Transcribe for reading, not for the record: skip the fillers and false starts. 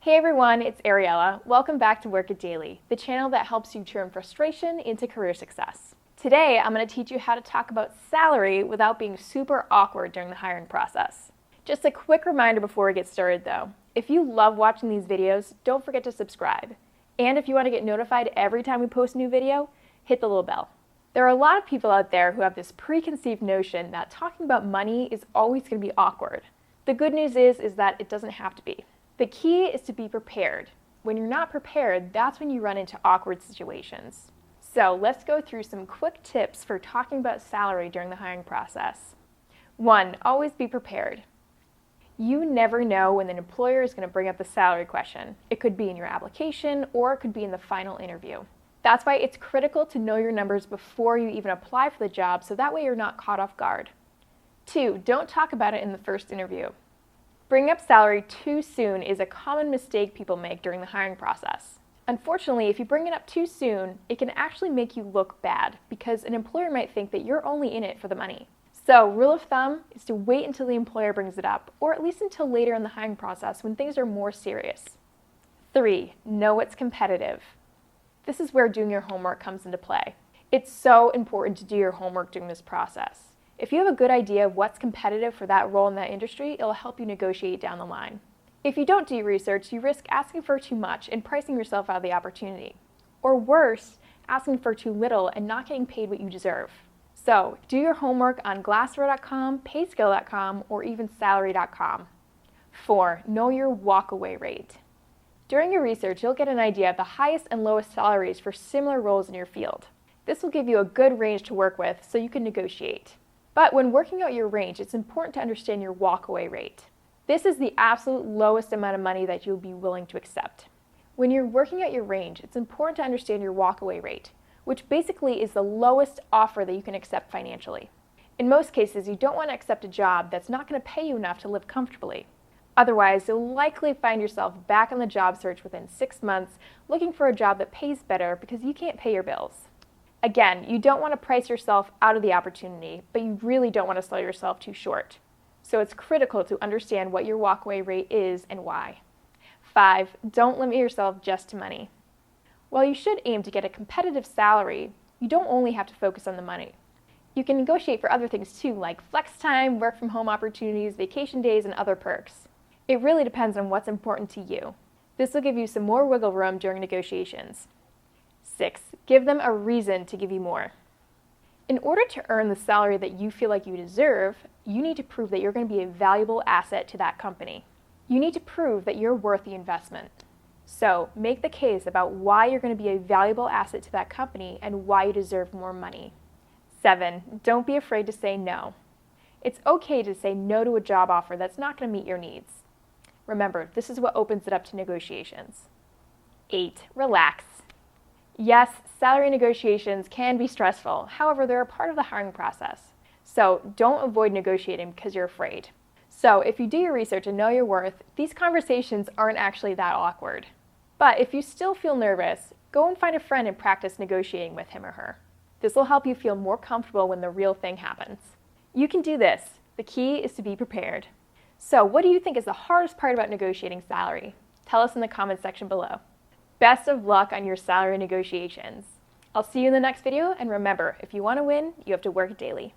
Hey everyone, it's Ariella. Welcome back to Work It Daily, the channel that helps you turn frustration into career success. Today, I'm going to teach you how to talk about salary without being super awkward during the hiring process. Just a quick reminder before we get started though, if you love watching these videos, don't forget to subscribe. And if you want to get notified every time we post a new video, hit the little bell. There are a lot of people out there who have this preconceived notion that talking about money is always going to be awkward. The good news is that it doesn't have to be. The key is to be prepared. When you're not prepared, that's when you run into awkward situations. So let's go through some quick tips for talking about salary during the hiring process. 1. Always be prepared. You never know when an employer is going to bring up the salary question. It could be in your application or it could be in the final interview. That's why it's critical to know your numbers before you even apply for the job so that way you're not caught off guard. 2. Don't talk about it in the first interview. Bringing up salary too soon is a common mistake people make during the hiring process. Unfortunately, if you bring it up too soon, it can actually make you look bad because an employer might think that you're only in it for the money. So, rule of thumb is to wait until the employer brings it up, or at least until later in the hiring process when things are more serious. 3. Know it's competitive. This is where doing your homework comes into play. It's so important to do your homework during this process. If you have a good idea of what's competitive for that role in that industry, it'll help you negotiate down the line. If you don't do your research, you risk asking for too much and pricing yourself out of the opportunity. Or worse, asking for too little and not getting paid what you deserve. So, do your homework on Glassdoor.com, Payscale.com, or even Salary.com. 4. Know your walkaway rate. During your research, you'll get an idea of the highest and lowest salaries for similar roles in your field. This will give you a good range to work with so you can negotiate. But when working out your range, it's important to understand your walkaway rate. This is the absolute lowest amount of money that you'll be willing to accept. When you're working out your range, it's important to understand your walkaway rate, which basically is the lowest offer that you can accept financially. In most cases, you don't want to accept a job that's not going to pay you enough to live comfortably. Otherwise, you'll likely find yourself back on the job search within 6 months looking for a job that pays better because you can't pay your bills. Again, you don't want to price yourself out of the opportunity, but you really don't want to sell yourself too short. So it's critical to understand what your walkaway rate is and why. 5. Don't limit yourself just to money. While you should aim to get a competitive salary, you don't only have to focus on the money. You can negotiate for other things too, like flex time, work from home opportunities, vacation days, and other perks. It really depends on what's important to you. This will give you some more wiggle room during negotiations. 6. Give them a reason to give you more. In order to earn the salary that you feel like you deserve, you need to prove that you're going to be a valuable asset to that company. You need to prove that you're worth the investment. So, make the case about why you're going to be a valuable asset to that company and why you deserve more money. 7. Don't be afraid to say no. It's okay to say no to a job offer that's not going to meet your needs. Remember, this is what opens it up to negotiations. 8. Relax. Yes, salary negotiations can be stressful. However, they're a part of the hiring process. So don't avoid negotiating because you're afraid. So if you do your research and know your worth, these conversations aren't actually that awkward. But if you still feel nervous, go and find a friend and practice negotiating with him or her. This will help you feel more comfortable when the real thing happens. You can do this. The key is to be prepared. So what do you think is the hardest part about negotiating salary? Tell us in the comments section below. Best of luck on your salary negotiations. I'll see you in the next video, and remember, if you want to win, you have to work daily.